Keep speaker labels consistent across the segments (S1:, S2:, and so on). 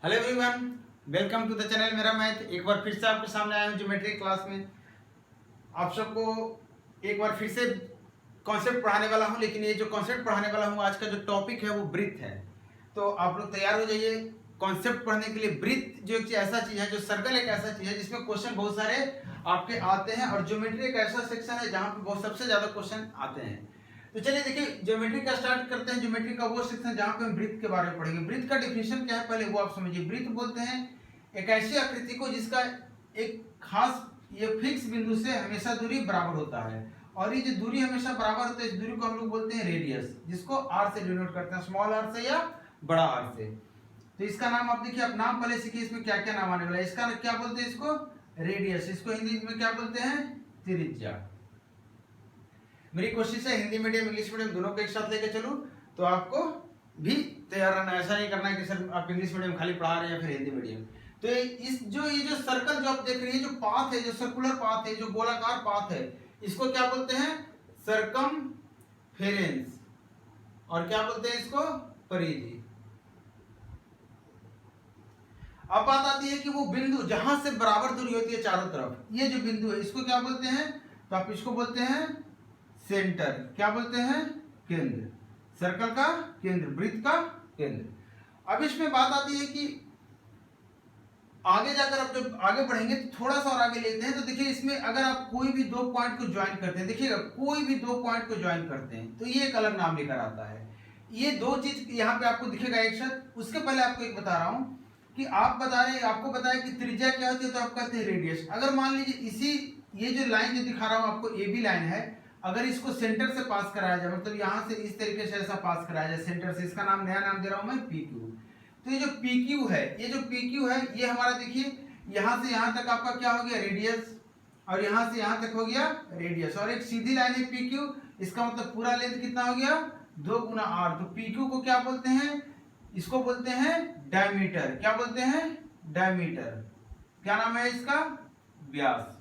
S1: Hello everyone, welcome to the channel मेरा math. एक बार फिर से आपके सामने आया हूँ ज्योमेट्री क्लास में। आप सबको एक बार फिर से कॉन्सेप्ट पढ़ाने वाला हूँ, लेकिन ये जो कॉन्सेप्ट पढ़ाने वाला हूँ, आज का जो टॉपिक है वो ब्रीथ है। तो आप लोग तैयार हो जाइए कॉन्सेप्ट पढ़ने के लिए। ब्रीथ जो एक ऐसा चीज है, जो सर्कल एक ऐसा चीज है जिसमें क्वेश्चन बहुत सारे आपके आते हैं, और ज्योमेट्री एक ऐसा सेक्शन है जहाँ पे बहुत सबसे ज्यादा क्वेश्चन आते हैं। तो चलिए देखिए, ज्योमेट्री का स्टार्ट करते हैं। ज्योमेट्री का वो सेक्शन जहाँ पे हम ब्रीथ के बारे में पढ़ेंगे। ब्रीथ का डेफिनेशन क्या है पहले वो आप समझिए। ब्रीथ बोलते हैं एक ऐसी आकृति को जिसका एक खास ये फिक्स बिंदु से हमेशा दूरी बराबर होता है, और ये जो दूरी हमेशा बराबर होता है, इस दूरी को हम लोग बोलते हैं रेडियस, जिसको आर से डिनोट करते हैं, स्मॉल आर से या बड़ा आर से। तो इसका नाम आप देखिए, आप नाम पहले सीखिए, इसमें क्या क्या नाम आने वाला है। इसका क्या बोलते हैं, इसको रेडियस, इसको हिंदी में क्या बोलते हैं, त्रिज्या। मेरी कोशिश है हिंदी मीडियम इंग्लिश मीडियम दोनों को एक साथ लेके चलूं, तो आपको भी तैयार रहना। ऐसा नहीं करना है कि सर आप इंग्लिश मीडियम खाली पढ़ा रहे हैं या फिर हिंदी मीडियम। तो ये जो सर्कल जो आप देख रहे हैं, जो पाथ है, जो सर्कुलर पाथ है, जो गोलाकार पाथ है, इसको क्या बोलते हैं, सर्कमफेरेंस। और क्या बोलते हैं इसको, परिधि। अब बात आती है कि वो बिंदु जहां से बराबर दूरी होती है चारों तरफ, ये जो बिंदु है इसको क्या बोलते हैं, तो आप इसको बोलते हैं सेंटर। क्या बोलते हैं, केंद्र। सर्कल का केंद्र, वृत्त का केंद्र। अब इसमें बात आती है कि आगे जाकर आप जब आगे बढ़ेंगे तो थोड़ा सा और आगे लेते हैं, तो देखिए इसमें अगर आप कोई भी दो पॉइंट को ज्वाइन करते हैं, देखिएगा कोई भी दो पॉइंट को ज्वाइन करते हैं तो ये एक अलग नाम लेकर आता है। ये दो चीज यहाँ पे आपको दिखेगा एक साथ। उसके पहले आपको एक बता रहा हूं कि आपको बताया कि त्रिज्या क्या होती है, तो आप कहते हैं रेडियस। अगर मान लीजिए ये जो लाइन जो दिखा रहा हूं आपको, ए बी लाइन है, अगर इसको सेंटर से पास कराया जाए, मतलब यहां से इस तरीके से ऐसा पास कराया जाए सेंटर से, इसका नया नाम दे रहा हूं मैं पी क्यू। तो ये जो पी क्यू है, ये हमारा देखिए यहां से यहां तक आपका क्या हो गया, रेडियस, और यहां से यहां तक हो गया रेडियस, और एक सीधी लाइन है पी क्यू, इसका मतलब पूरा लेंथ कितना हो गया, 2 गुना आर। तो पी क्यू को क्या बोलते हैं, इसको बोलते हैं डायमीटर। क्या बोलते हैं, डायमीटर। क्या नाम है इसका, व्यास।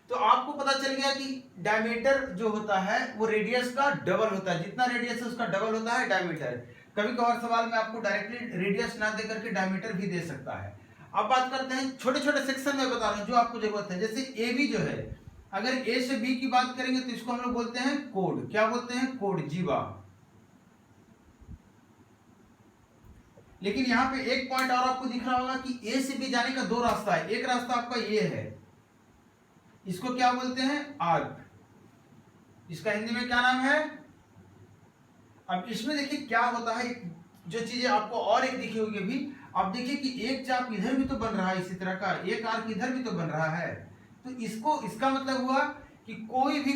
S1: तो आपको पता चल गया कि डायमीटर जो होता है वो रेडियस का डबल होता है, जितना रेडियस है उसका डबल होता है डायमीटर। कभी कभार सवाल में आपको डायरेक्टली रेडियस ना देकर के डायमीटर भी दे सकता है। अब बात करते हैं छोटे छोटे सेक्शन में बता रहा हूं जो आपको जरूरत है। जैसे ए बी जो है, अगर ए से बी की बात करेंगे तो इसको हम लोग बोलते हैं कोड। क्या बोलते हैं, कोड, जीवा। लेकिन यहाँ पे एक पॉइंट और आपको दिख रहा होगा कि ए से बी जाने का दो रास्ता है। एक रास्ता आपका ये है, इसको क्या बोलते हैं, आर्क। इसका हिंदी में क्या नाम है। अब इसमें देखिए क्या होता है, जो चीजें आपको और एक दिखी होगी अभी, आप देखिए कि एक चाप इधर भी तो बन रहा है इसी तरह का, एक आर्क इधर भी तो बन रहा है। तो इसका मतलब हुआ कि कोई भी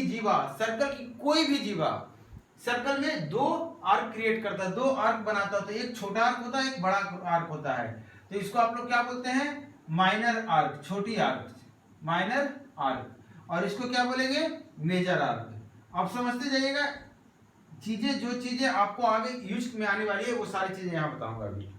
S1: जीवा, सर्कल की कोई भी जीवा सर्कल में दो आर्क क्रिएट करता है, दो आर्क बनाता है। तो एक छोटा आर्क होता है, एक बड़ा आर्क होता है। तो इसको आप लोग क्या बोलते हैं, माइनर आर्क, छोटी आर्क, माइनर आर्क। और इसको क्या बोलेंगे, मेजर आर्क। आप समझते जाइएगा जो चीजें आपको आगे यूज में आने वाली है वो सारी चीजें यहां बताऊंगा अभी।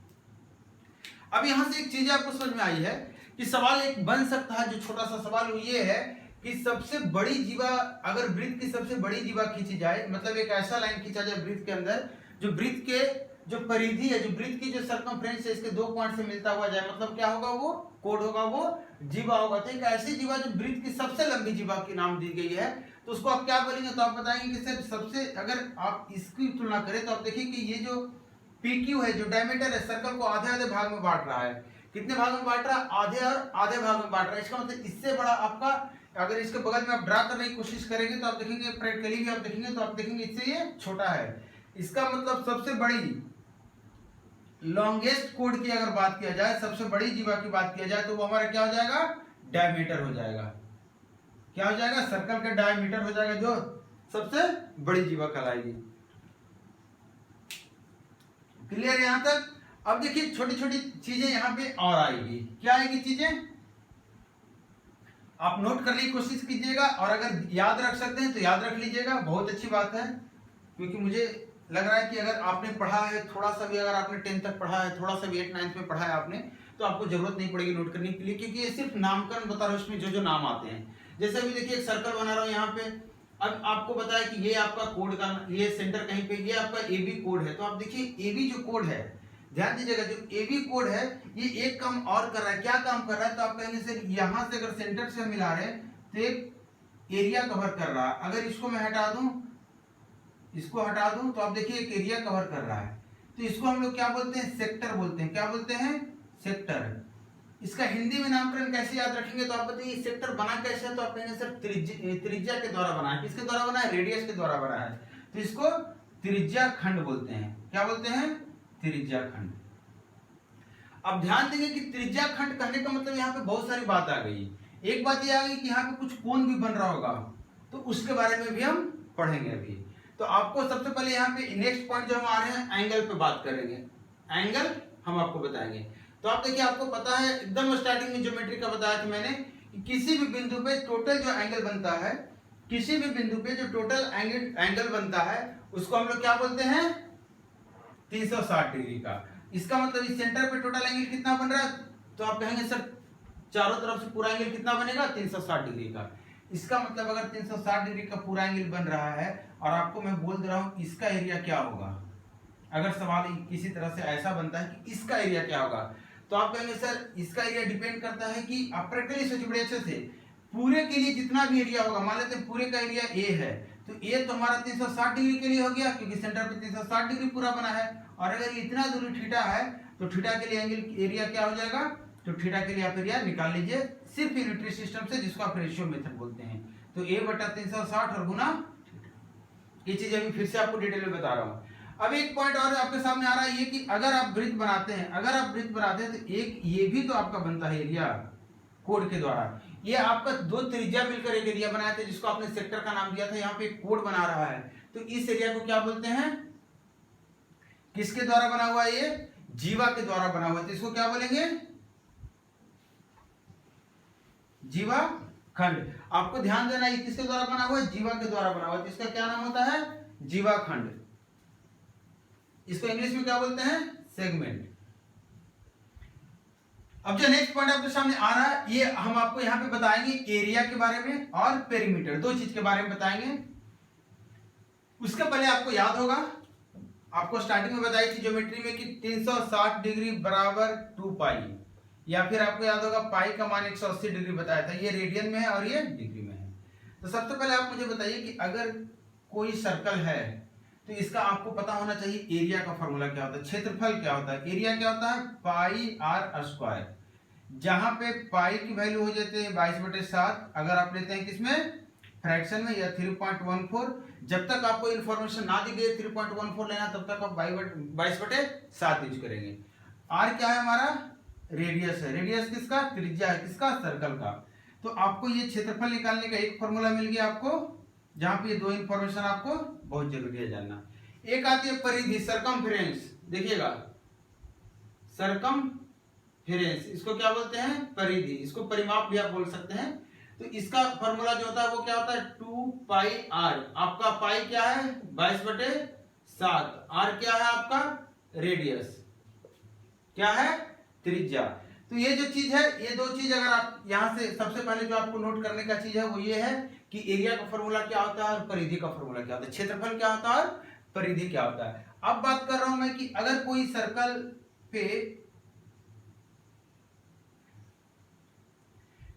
S1: अब यहां से एक चीज आपको समझ में आई है कि सवाल एक बन सकता है, जो छोटा सा सवाल वो ये है कि सबसे बड़ी जीवा, अगर वृत्त की सबसे बड़ी जीवा खींची जाए, मतलब एक ऐसा लाइन खींचा जाए वृत्त के अंदर, जो वृत्त के जो परिधि है, जो वृत्त की जो सर्कमफ्रेंस है, इसके दो पॉइंट से मिलता हुआ जाए, मतलब क्या होगा, वो कोड होगा, वो जीवा होगा। तो एक ऐसी जीवा जो वृत्त की सबसे लंबी जीवा की नाम दी गई है, तो उसको आप क्या बोलेंगे, तो आप बताएंगे कि सर सबसे, अगर आप इसकी तुलना करें तो आप देखिए कि ये जो पी क्यू है, जो डायमीटर है, सर्कल को आधे आधे भाग में बांट रहा है। कितने भाग में बांट रहा है, आधे और आधे भाग में बांट रहा है। इसका मतलब इससे बड़ा आपका, अगर इसके बगल में आप ड्रा करने की कोशिश करेंगे तो आप देखेंगे, प्रैक्टिकली भी आप देखेंगे तो आप देखेंगे इससे ये छोटा है। इसका मतलब सबसे बड़ी लॉन्गेस्ट कोड की अगर बात किया जाए, सबसे बड़ी जीवा की बात किया जाए, तो वो हमारा क्या हो जाएगा, डायमीटर हो जाएगा। क्या हो जाएगा, सर्कल का डायमीटर हो जाएगा, जो सबसे बड़ी जीवा कहलाएगी। क्लियर यहां तक। अब देखिए छोटी छोटी चीजें यहां पे और आएगी। क्या आएगी चीजें, आप नोट करने की कोशिश कीजिएगा, और अगर याद रख सकते हैं तो याद रख लीजिएगा, बहुत अच्छी बात है। क्योंकि मुझे लग रहा है कि अगर आपने पढ़ा है थोड़ा सा भी, अगर आपने 10th तक पढ़ा है, थोड़ा सा भी 8th 9th में पढ़ा है आपने, तो आपको जरूरत नहीं पड़ेगी नोट करने के लिए, क्योंकि ये सिर्फ नामकरण बता रहा हूं, इसमें जो जो नाम आते हैं। जैसे अभी देखिए एक सर्कल बना रहा हूं यहाँ पे, अब आपको बताया कि ये आपका कोड का, ये सेंटर कहीं पे, ये आपका ए बी कोड है। तो आप देखिए ए बी जो कोड है, ध्यान दीजिएगा, जो ए बी कोड है ये एक काम और कर रहा है। क्या काम कर रहा है? तो आप कहेंगे सर यहां से अगर सेंटर से मिला रहे हैं तो एक एरिया कवर कर रहा है। अगर इसको मैं हटा दूं, इसको हटा दूं, तो आप देखिए एक एरिया कवर कर रहा है। तो इसको हम लोग क्या बोलते हैं? सेक्टर बोलते हैं। क्या बोलते हैं? सेक्टर। इसका हिंदी में नामकरण कैसे याद रखेंगे? तो आप बताइए सेक्टर बना कैसे है? तो आप कहेंगे सर त्रिज्या के द्वारा बना है। किसके द्वारा बना है? रेडियस के द्वारा बना है। तो इसको त्रिज्या खंड बोलते हैं। क्या बोलते हैं? त्रिज्या खंड। अब ध्यान देंगे कि त्रिज्या खंड कहने का मतलब यहाँ पे बहुत सारी बात आ गई। एक बात ये आ गई कि यहाँ पे कुछ कोण भी बन रहा होगा, तो उसके बारे में भी हम पढ़ेंगे अभी। तो आपको सबसे पहले यहाँ पे नेक्स्ट पॉइंट जो हम आ रहे हैं, एंगल पे बात करेंगे। एंगल हम आपको बताएंगे। तो आप देखिए, आपको पता है एकदम स्टार्टिंग में ज्योमेट्री का बताया था मैंने कि किसी भी बिंदु पे टोटल जो एंगल बनता है, किसी भी बिंदु पे जो टोटल एंगल बनता है उसको हम लोग क्या बोलते हैं? 360 डिग्री का। इसका मतलब इस सेंटर पे टोटल एंगल कितना बन रहा है? तो आप कहेंगे सर चारों तरफ से पूरा एंगल कितना बनेगा? 360 डिग्री का। इसका मतलब अगर 360 डिग्री का पूरा एंगल बन रहा है और आपको मैं बोल दे रहा हूं इसका एरिया क्या होगा, अगर सवाल किसी तरह से ऐसा बनता है कि इसका एरिया क्या होगा, तो आप कहेंगे सर इसका एरिया डिपेंड करता है कि आप प्रैक्टिकली सोचिए बड़े अच्छे से, पूरे के लिए जितना भी एरिया होगा, मान लेते हैं पूरे का एरिया ए है, तो ए तो हमारा 360 डिग्री के लिए हो गया क्योंकि सेंटर पे 360 डिग्री पूरा बना है। और अगर इतना दूरी थीटा है तो थीटा के लिए एंगल एरिया क्या हो जाएगा? तो थीटा के लिए आप एरिया निकाल लीजिए सिर्फ यूनिटरी सिस्टम से, जिसको आप रेशियो मेथड बोलते हैं। तो a बटा 360 और गुना थीटा। ये चीज अभी फिर से आपको डिटेल में बता रहा हूं। अब एक पॉइंट और आपके सामने आ रहा है ये कि अगर आप वृत्त बनाते हैं, तो एक ये भी तो आपका बनता है एरिया कोड के द्वारा। ये आपका दो त्रिज्या मिलकर एक एरिया बनाए थे जिसको आपने सेक्टर का नाम दिया था। यहाँ पे एक कोड बना रहा है, तो इस एरिया को क्या बोलते हैं? किसके द्वारा बना हुआ है? ये जीवा के द्वारा बना हुआ है। तो इसको क्या बोलेंगे? जीवा खंड। आपको ध्यान देना, ये किसके द्वारा बना हुआ है? जीवा के द्वारा बना हुआ है। तो इसका क्या नाम होता है? जीवा खंड। इसको इंग्लिश में क्या बोलते हैं? सेगमेंट। अब जो नेक्स्ट पॉइंट आपके सामने आ रहा है, ये हम आपको यहां पे बताएंगे एरिया के बारे में और पेरीमीटर, दो चीज के बारे में बताएंगे। उसके पहले आपको याद होगा, आपको स्टार्टिंग में बताई थी ज्योमेट्री में कि 360 डिग्री बराबर 2 पाई, या फिर आपको याद होगा पाई का मान 180 डिग्री बताया था। ये रेडियन में है और ये डिग्री में है। तो सबसे पहले आप मुझे बताइए कि अगर कोई सर्कल है तो इसका आपको पता होना चाहिए एरिया का फॉर्मूला क्या होता है, क्षेत्रफल क्या होता है। एरिया क्या होता है? पाई आर स्क्वायर, जहां पे पाई की वैल्यू हो जाती है 22/7, अगर आप लेते हैं किसमें? फ्रैक्शन में, या 3.14। जब तक आपको इन्फॉर्मेशन ना दी गई 3.14 लेना, तब तक आप 22/7 यूज करेंगे। आर क्या है हमारा? रेडियस है। रेडियस किसका? त्रिज्या है। किसका? सर्कल का। तो आपको ये क्षेत्रफल निकालने का एक फॉर्मूला मिल गया आपको, जहां पे ये दो इंफॉर्मेशन आपको बहुत जरूरी है जानना। एक आती है परिधि, सरकमफेरेंस। देखिएगा सरकमफेरेंस, इसको क्या बोलते हैं? परिधि। इसको परिमाप भी आप बोल सकते हैं। तो इसका फॉर्मूला जो होता है वो क्या होता है? 2 पाई आर। आपका पाई क्या है? 22/7। आर क्या है आपका? रेडियस। क्या है? त्रिज्या। तो ये जो चीज है, ये दो चीज अगर आप यहां से सबसे पहले जो आपको नोट करने का चीज है वो ये है कि एरिया का फॉर्मूला क्या होता है और परिधि का फॉर्मूला क्या होता है, क्षेत्रफल क्या होता है और परिधि क्या होता है। अब बात कर रहा हूं मैं कि अगर कोई सर्कल पे,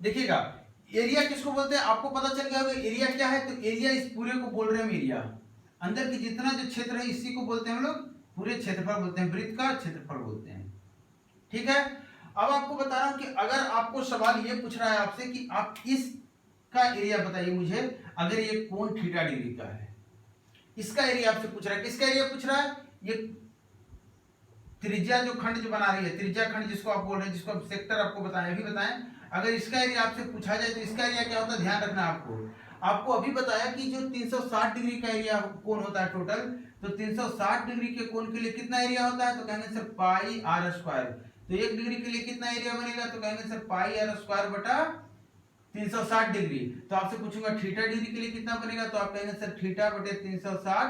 S1: देखिएगा एरिया किसको बोलते हैं? आपको पता चल गया होगा एरिया क्या है। तो एरिया इस पूरे को बोल रहे हैं हम एरिया, अंदर की जितना जो क्षेत्र है इसी को बोलते हैं हम लोग पूरे क्षेत्रफल बोलते हैं, वृत्त का क्षेत्रफल बोलते हैं। ठीक है। अब आपको बता रहा हूं कि अगर आपको सवाल ये पूछ रहा है आपसे कि आप इसका एरिया बताइए मुझे, अगर ये कोण थीटा डिग्री का है, इसका एरिया आपसे पूछ रहा है। किसका एरिया पूछ रहा है? ये त्रिज्या जो खंड जो बना रही है, त्रिज्या खंड जिसको आप बोल रहे हैं, जिसको आप सेक्टर आपको बताएं, अभी बताएं। अगर इसका एरिया आपसे पूछा जाए तो इसका एरिया क्या होता है? ध्यान रखना आपको अभी बताया कि जो 360 डिग्री का एरिया कोण होता है टोटल, तो 360 डिग्री के कोण के लिए कितना एरिया होता है? तो कहेंगे सर पाई आर स्क्वायर। तो 1 डिग्री के लिए कितना एरिया बनेगा? तो कहेंगे सर पाई आर स्क्वायर बटा 360 डिग्री। तो आपसे पूछूंगा थीटा डिग्री के लिए कितना बनेगा? तो आप कहेंगे सर थीटा बटे 360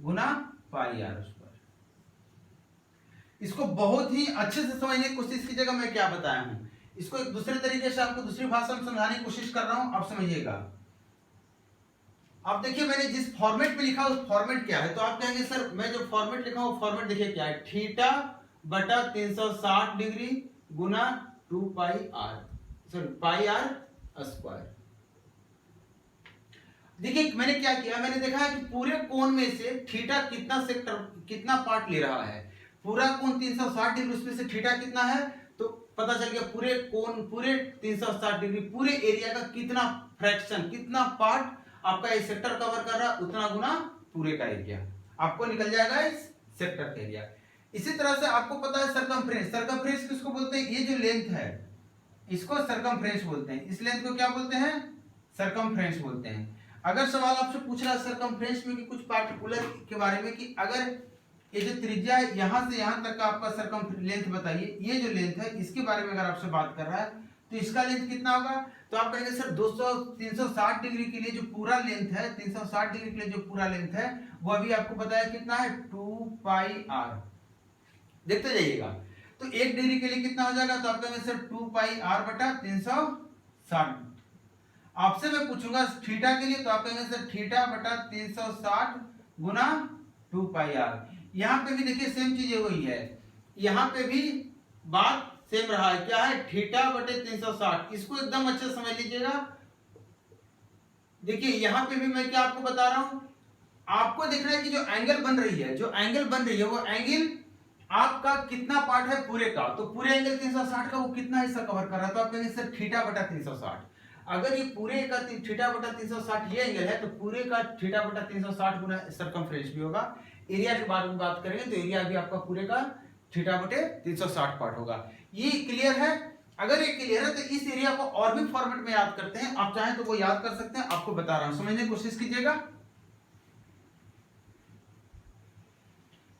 S1: गुना पाई आर स्क्वायर। इसको बहुत ही अच्छे से समझने की कोशिश कीजिएगा मैं क्या बताया हूं। इसको एक दूसरे तरीके से आपको दूसरी भाषा में समझाने की कोशिश कर रहा हूं, आप समझिएगा। अब देखिए मैंने जिस फॉर्मेट में लिखा उस फॉर्मेट क्या है, तो आप कहेंगे सर मैं जो फॉर्मेट लिखा हूं वो फॉर्मेट देखिए क्या है, थीटा बटा 360 डिग्री गुना 2 pi r, sorry pi r square. देखिए मैंने क्या किया, मैंने देखा है कि पूरे कोण में से थीटा कितना सेक्टर कितना पार्ट ले रहा है, पूरा कोण 360 डिग्री, उसमें से थीटा कितना है, तो पता चल गया पूरे कोण पूरे 360 डिग्री पूरे एरिया का कितना फ्रैक्शन कितना पार्ट आपका ये सेक्टर कवर कर रहा है, उतना गुना पूरे का एरिया आपको निकल जाएगा इस सेक्टर का एरिया। इसी तरह से आपको पता है सरकमफ्रेंस, सरकमफ्रेंस किसको बोलते हैं, ये जो लेंथ है इसको सरकमफ्रेंस बोलते हैं, इस लेंथ को क्या बोलते हैं, सरकमफ्रेंस बोलते हैं। अगर सवाल आपसे पूछ रहा है सरकमफ्रेंस में कि कुछ पार्टिकुलर के बारे में कि अगर ये जो त्रिज्या है यहां से यहां तक का आपका सरकम लेंथ बताइए, ये जो लेंथ है इसके बारे में अगर आपसे बात कर रहा है तो इसका लेंथ कितना होगा, तो आप कहेंगे सर 360 डिग्री के लिए जो पूरा लेंथ है, 360 डिग्री के लिए जो पूरा लेंथ है वो अभी आपको बताया कितना है 2 पाई आर। देखते जाइएगा तो 1 डिग्री के लिए कितना हो जाएगा, तो आप कहेंगे सर 2 पाई आर बटा 360। आपसे मैं पूछूंगा थीटा के लिए तो आप कहेंगे सर थीटा बटा 360 गुना 2 पाई आर। यहां पे भी देखिए सेम चीज वही है, यहां पे भी बात सेम रहा है, क्या है थीटा बटे 360, इसको एकदम अच्छे समझ लीजिएगा। देखिए यहां पे भी मैं क्या आपको बता रहा हूं, आपको देखना है कि जो एंगल बन रही है, जो एंगल बन रही है वो एंगल आपका कितना पार्ट है पूरे का, तो पूरे एंगल 360 का वो कितना हिस्सा कवर कर रहा है, तो आप कहेंगे सर थीटा बटा 360। अगर ये पूरे का थीटा बटा 360 ये एंगल है तो पूरे का थीटा बटा 360 गुना सरकमफ्रेंस भी होगा। एरिया के बारे में बात करेंगे तो एरिया भी आपका पूरे का थीटा बटे 360 पार्ट होगा। ये क्लियर है, अगर ये क्लियर है तो इस एरिया को और भी फॉर्मेट में याद करते हैं, आप चाहें तो वो याद कर सकते हैं, आपको बता रहा हूं समझने की कोशिश कीजिएगा।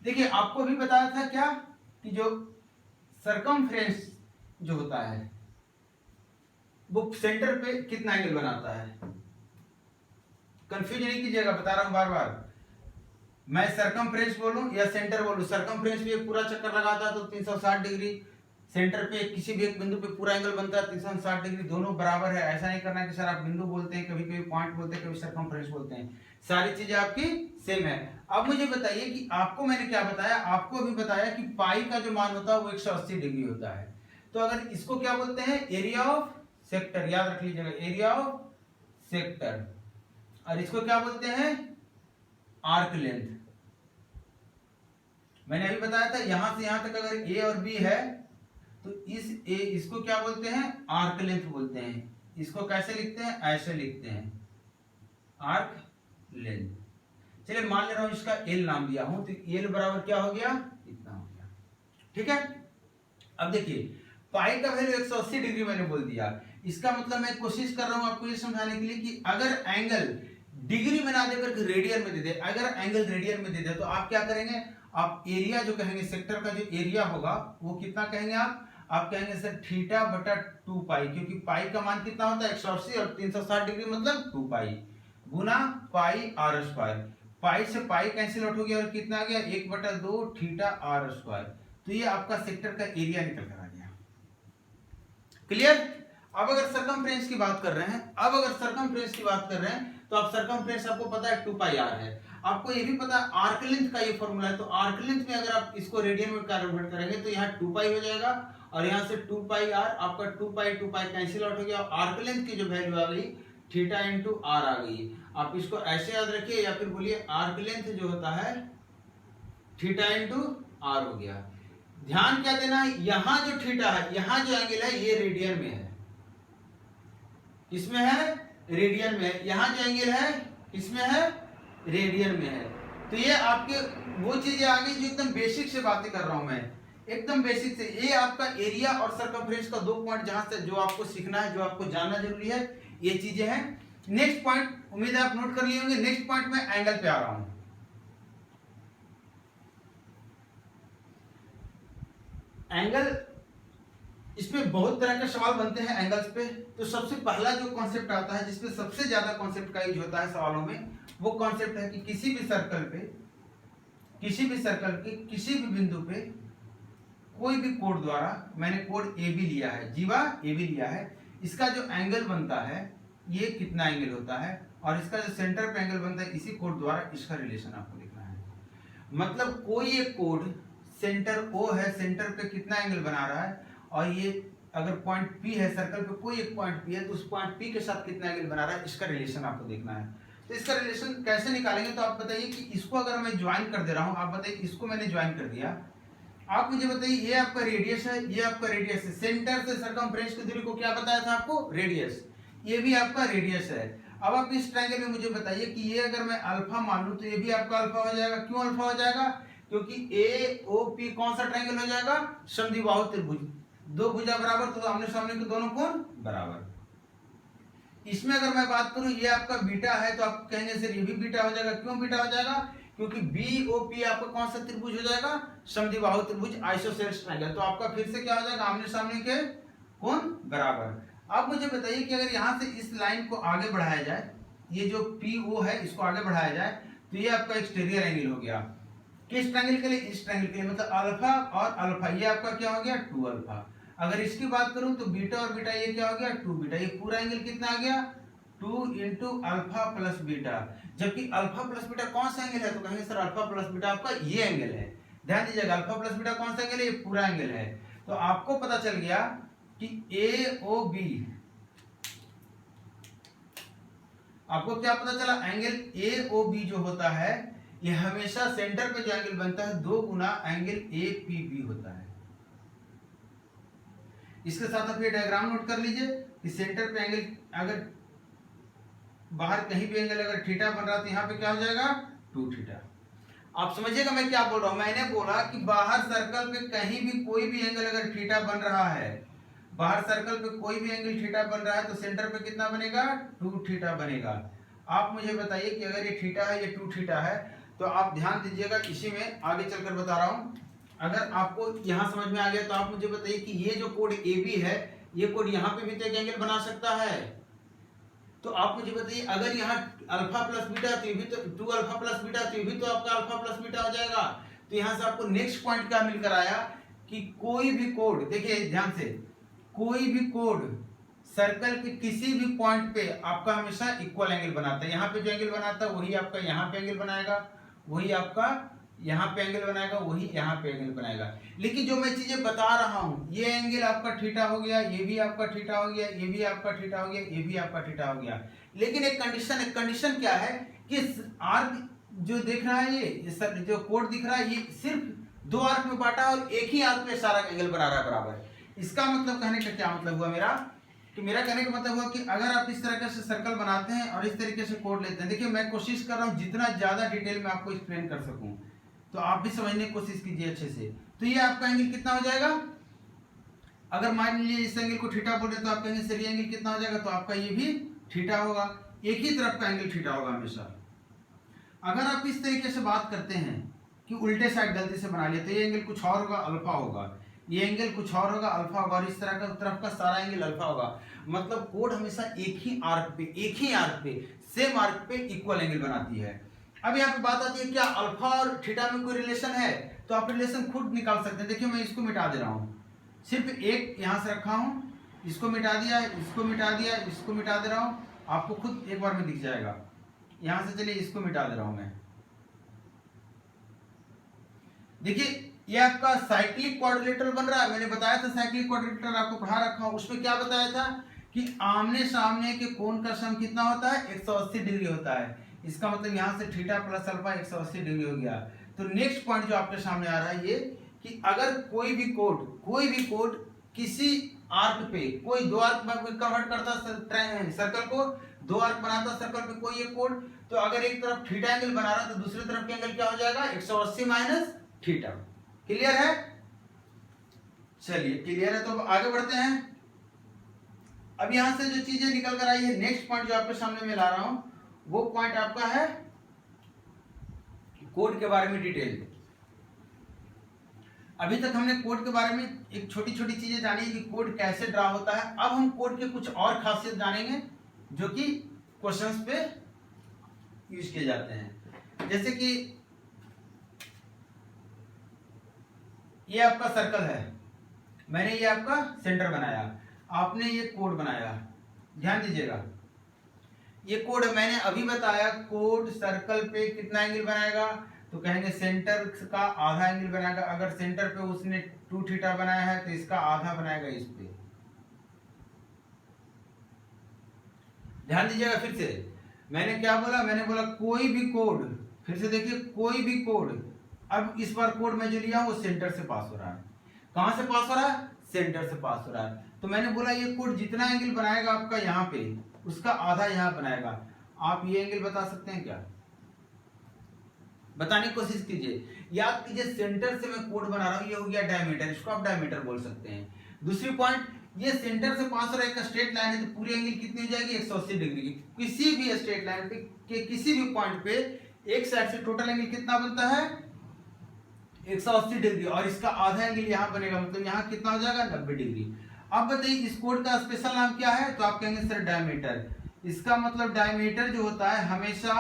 S1: देखिए आपको भी बताया था क्या कि जो सरकमफ्रेंस जो होता है वो सेंटर पे कितना एंगल बनाता है, कंफ्यूज नहीं कीजिएगा, बता रहा हूं बार बार, मैं सरकमफ्रेंस बोलूं या सेंटर बोलूं, सरकमफ्रेंस भी एक पूरा चक्कर लगाता है तो 360 डिग्री, सेंटर पे किसी भी एक बिंदु पे पूरा एंगल बनता है 360 डिग्री, दोनों बराबर है। ऐसा नहीं करना कि सर आप बिंदु बोलते हैं, कभी कभी पॉइंट बोलते हैं, कभी सरकमफ्रेंस बोलते हैं, सारी चीजें आपकी सेम है। अब मुझे बताइए कि आपको मैंने क्या बताया, आपको अभी बताया कि पाई का जो मान होता है वो 180 डिग्री होता है, तो अगर इसको क्या बोलते हैं एरिया ऑफ सेक्टर, याद रख लीजिएगा एरिया ऑफ सेक्टर, और इसको क्या बोलते हैं आर्क लेंथ। मैंने अभी बताया था यहां से यहां तक अगर ए और बी है तो इसको क्या बोलते हैं आर्क लेंथ बोलते हैं। इसको कैसे लिखते हैं, ऐसे लिखते हैं आर्क लेंथ। चलिए मान ले रहा हूं इसका एल नाम दिया हूं, तो एल बराबर क्या हो गया, इतना हो गया, ठीक है। अब देखिए पाई का वैल्यू 180 डिग्री मैंने बोल दिया, इसका मतलब मैं कोशिश कर रहा हूं आपको ये समझाने के लिए कि अगर एंगल डिग्री में ना देकर रेडियन में दे दे, अगर एंगल रेडियन में दे दे तो आप क्या करेंगे, आप एरिया जो कहेंगे सेक्टर का जो एरिया होगा वो कितना कहेंगे आप कहेंगे सर थीटा बटा 2 पाई, क्योंकि पाई का मान कितना होता है 180 और 360 डिग्री मतलब 2 पाई गुना पाई आर स्क्वायर। पाई से पाई कैंसिल आउट हो गया और कितना आ गया 1/2 थीटा आर स्क्वायर, तो ये आपका सेक्टर का एरिया निकल कर आ गया। क्लियर। अब अगर सरकमफ्रेंस की बात कर रहे हैं, अब अगर सरकमफ्रेंस की बात कर रहे हैं तो आप सरकमफ्रेंस आपको पता है 2 पाई आर है, आपको ये भी पता है आर्क लेंथ का ये फॉर्मूला है, तो आर्क लेंथ में अगर आप इसको रेडियन में कन्वर्ट करेंगे तो यहाँ 2 पाई हो जाएगा और यहाँ से 2 पाई आर, आपका 2 पाई कैंसिल आउट हो गया, आर्क लेंथ की जो वैल्यू आ गई थीटा इंटू आर आ गई। आप इसको ऐसे याद रखिए या फिर बोलिए आर्क लेंथ जो होता है थीटा इंटू आर हो गया। ध्यान क्या देना है, यहां जो थीटा है, यहां जो एंगल है ये रेडियन में है, किसमें है रेडियन में है, यहां जो एंगल है किसमें है रेडियन में है। तो ये आपके वो चीजें आ गई जो एकदम बेसिक से बातें कर रहा हूं मैं, एकदम बेसिक से। ये आपका एरिया और सरकमफ्रेंस का 2 पॉइंट जहां से जो आपको सीखना है, जो आपको जानना जरूरी है, ये चीजें हैं। नेक्स्ट पॉइंट उम्मीद है आप नोट कर लिए होंगे। नेक्स्ट पॉइंट में एंगल पे आ रहा हूं। एंगल, इसमें बहुत तरह के सवाल बनते हैं एंगल्स पे, तो सबसे पहला जो कॉन्सेप्ट आता है जिसपे सबसे ज्यादा कॉन्सेप्ट का यूज होता है सवालों में, वो कॉन्सेप्ट है कि किसी भी सर्कल के किसी भी बिंदु पे कोई भी कोड द्वारा, मैंने कोड ए बी लिया है, जीवा ए बी लिया है, इसका जो एंगल बनता है ये कितना एंगल होता है और इसका जो सेंटर पे एंगल बनता है, इसी कोड द्वारा इसका रिलेशन आपको लिखना है। मतलब कोई एक कोड सेंटर O है, सेंटर पे कितना एंगल बना रहा है, और ये अगर पॉइंट P है, सर्कल पे कोई एक पॉइंट P है, तो उस पॉइंट P के साथ कितना एंगल बना रहा है, इसका रिलेशन आपको देखना है। तो इसका रिलेशन कैसे निकालेंगे, तो आप बताइए कि इसको अगर मैं ज्वाइन कर दे रहा हूँ, आप बताइए इसको मैंने ज्वाइन कर दिया, आप मुझे बताइए ये आपका रेडियस है, ये आपका रेडियस है, सेंटर से सरकमफ्रेंस की दूरी को क्या बताया था आपको, रेडियस, ये भी आपका रेडियस है। अब आप इस ट्रायंगल में मुझे बताइए कि ये अगर मैं अल्फा मान लूं तो ये भी आपका अल्फा हो जाएगा। क्यों अल्फा हो जाएगा, क्योंकि AOP कौन सा ट्रायंगल हो जाएगा, समद्विबाहु त्रिभुज, दो भुजा बराबर तो आमने सामने के दोनों कोण बराबर। इसमें अगर मैं बात करूं ये आपका बीटा है, तो आप कहेंगे सर ये भी बीटा हो जाएगा। क्यों बीटा हो जाएगा, क्योंकि BOP आपका कौन सा त्रिभुज हो जाएगा, समद्विबाहु त्रिभुज, आइसोसेलेस ट्रायंगल। तो आपका फिर से क्या हो जाएगा, आमने सामने के कोण बराबर। अब मुझे बताइए कि अगर यहां से इस लाइन को आगे बढ़ाया जाए, ये जो PO है इसको आगे बढ़ाया जाए, तो ये आपका एक्सटीरियर एंगल हो गया। किस ट्रायंगल के लिए, इस ट्रायंगल के लिए, मतलब अल्फा और अल्फा, ये आपका क्या हो गया, 2 अल्फा। अगर इसकी बात करूं तो बीटा और बीटा ये क्या हो गया, 2 बीटा। ये पूरा एंगल कितना आ गया, 2 इंटू अल्फा प्लस बीटा। जबकि अल्फा प्लस बीटा कौन सा एंगल है, तो कहेंगे सर अल्फा प्लस बीटा आपका ये एंगल है। ध्यान दीजिएगा, अल्फा प्लस बीटा कौन सा एंगल है, ये पूरा एंगल है। तो आपको पता चल गया कि AOB, आपको क्या पता चला, एंगल AOB जो होता है ये हमेशा सेंटर पे जो एंगल बनता है 2 गुना एंगल APB होता है। इसके साथ आप ये डायग्राम नोट कर लीजिए कि सेंटर पे एंगल, अगर बाहर कहीं भी एंगल अगर थीटा बन रहा तो यहाँ पे क्या हो जाएगा, 2 थीटा। आप समझिएगा मैं क्या बोल रहा हूं, मैंने बोला कि बाहर सर्कल पे कहीं भी कोई भी एंगल अगर थीटा बन रहा है, बाहर सर्कल पे कोई भी एंगल थीटा बन रहा है, तो सेंटर पे कितना बनेगा, 2 थीटा बनेगा। आप मुझे बताइए कि अगर ये थीटा है, ये 2 थीटा है, तो आप ध्यान दीजिएगा, इसी में आगे चलकर बता रहा हूं। अगर आपको यहां समझ में आ गया तो आप मुझे बताइए कि ये जो कोड AB है, ये कोड यहां पे भी तो एक एंगल बना सकता है। तो आप मुझे बताइए अगर यहाँ अल्फा प्लस बीटा, तो ये भी तो 2 अल्फा प्लस बीटा, तो ये भी तो आपका अल्फा प्लस बीटा हो जाएगा। तो यहाँ से आपको नेक्स्ट पॉइंट क्या मिलकर आया कि कोई भी कोड, देखिए ध्यान से, कोई भी कोड सर्कल के किसी भी पॉइंट पे आपका हमेशा इक्वल एंगल बनाता है। यहाँ पे जो एंगल बनाता है वही आपका यहाँ पे एंगल बनाएगा, वही आपका यहाँ पे एंगल बनाएगा, वही यहाँ पे एंगल बनाएगा। लेकिन जो मैं चीजें बता रहा हूँ, ये एंगल आपका थीटा हो गया, ये भी आपका थीटा हो गया, ये भी आपका थीटा हो गया, ये भी आपका थीटा हो गया। लेकिन एक कंडीशन है, कंडीशन क्या है कि आर्क जो दिख रहा है, ये जो कोड दिख रहा है, ये सिर्फ 2 आर्क में बांटा और एक ही आर्क में सारा एंगल बना रहा है बराबर। इसका मतलब कहने का क्या मतलब हुआ मेरा, कि मेरा कहने का मतलब हुआ कि अगर आप इस तरह से सर्कल बनाते हैं और इस तरीके से कोड लेते हैं, देखिए मैं कोशिश कर रहा हूँ जितना ज्यादा डिटेल में आपको एक्सप्लेन कर सकूं, तो आप भी समझने की कोशिश कीजिए अच्छे से। तो ये आपका एंगल कितना हो जाएगा, अगर मान लीजिए इस एंगल को थीटा बोले तो आप कहेंगे सर ये एंगल कितना हो जाएगा, तो आपका ये भी थीटा होगा, एक ही तरफ का एंगल थीटा होगा हमेशा। अगर आप इस तरीके से बात करते हैं कि उल्टे साइड गलती से बना लिया, तो ये एंगल कुछ और होगा, अल्फा होगा, ये एंगल कुछ और होगा, अल्फा होगा, और इस तरह का तरफ का सारा एंगल अल्फा होगा। मतलब कोड हमेशा एक ही आर्क पे सेम आर्क पे इक्वल एंगल बनाती है। अब यहाँ पे बात आती है क्या अल्फा और थीटा में कोई रिलेशन है, तो आप रिलेशन खुद निकाल सकते हैं। देखिए मैं इसको मिटा दे रहा हूँ, सिर्फ एक यहाँ से रखा हूँ, इसको मिटा दिया, इसको मिटा दिया, इसको मिटा दे रहा हूँ, आपको खुद एक बार में दिख जाएगा। यहाँ से चलिए इसको मिटा दे रहा हूँ मैं, देखिए ये आपका साइक्लिक क्वाड्रिलेटरल बन रहा है। मैंने बताया था साइक्लिक क्वाड्रिलेटरल आपको पढ़ा रखा हूं, उसमें क्या बताया था कि आमने सामने के कोण का सम कितना होता है, 180 डिग्री होता है। इसका मतलब यहाँ से थीटा प्लस अल्फा 180 डिग्री हो गया। तो नेक्स्ट पॉइंट जो आपके सामने आ रहा है ये कि अगर कोई भी कोड किसी आर्क पे, कोई 2 आर्क में कन्वर्ट करता सर्कल को, 2 आर्क बनाता सर्कल पे कोई एक कोड, तो अगर एक तरफ थीटा एंगल बना रहा है तो दूसरी तरफ के एंगल क्या हो जाएगा, 180 माइनस थीटा। क्लियर है, चलिए क्लियर है, तो आगे बढ़ते हैं। अब यहां से जो चीजें निकल कर आई है, नेक्स्ट पॉइंट जो आपके सामने मैं ला रहा हूं, वो पॉइंट आपका है कोड के बारे में डिटेल। अभी तक हमने कोड के बारे में एक छोटी छोटी चीजें जानी कि कोड कैसे ड्रा होता है। अब हम कोड के कुछ और खासियत जानेंगे जो कि क्वेश्चंस पे यूज किए जाते हैं। जैसे कि ये आपका सर्कल है, मैंने ये आपका सेंटर बनाया, आपने ये कोड बनाया, ध्यान दीजिएगा ये कोड मैंने अभी बताया, कोड सर्कल पे कितना एंगल बनाएगा, तो कहेंगे सेंटर का आधा एंगल बनाएगा। अगर सेंटर पे उसने 2 थीटा बनाया है तो इसका आधा बनाएगा इस पे। ध्यान दीजिएगा फिर से, मैंने क्या बोला, मैंने बोला कोई भी कोड, फिर से देखिए कोई भी कोड, अब इस बार कोड मैं जो लिया हूं वो सेंटर से पास हो रहा है। कहां से पास हो रहा है? सेंटर से पास हो रहा है। तो मैंने बोला ये कोड जितना एंगल बनाएगा आपका यहाँ पे, उसका आधा यहाँ बनाएगा। आप ये एंगल बता सकते हैं क्या? बताने की कोशिश कीजिए। याद कीजिए सेंटर से मैं कोड बना रहा हूं, ये हो गया डायमीटर, इसको आप डायमीटर बोल सकते हैं। दूसरी पॉइंट, ये सेंटर से पास हो रहा है, एक स्ट्रेट लाइन है, तो पूरी एंगल कितनी हो जाएगी? 180 डिग्री की। किसी भी स्ट्रेट लाइन पे के किसी भी पॉइंट पे एक साइड से टोटल एंगल कितना बनता है? 180 डिग्री, और इसका आधा एंगल यहाँ बनेगा, मतलब यहाँ कितना हो जाएगा? 90 डिग्री। अब बताइए इस कोड का स्पेशल नाम क्या है? तो आप कहेंगे सर डायमीटर। इसका मतलब डायमीटर जो होता है हमेशा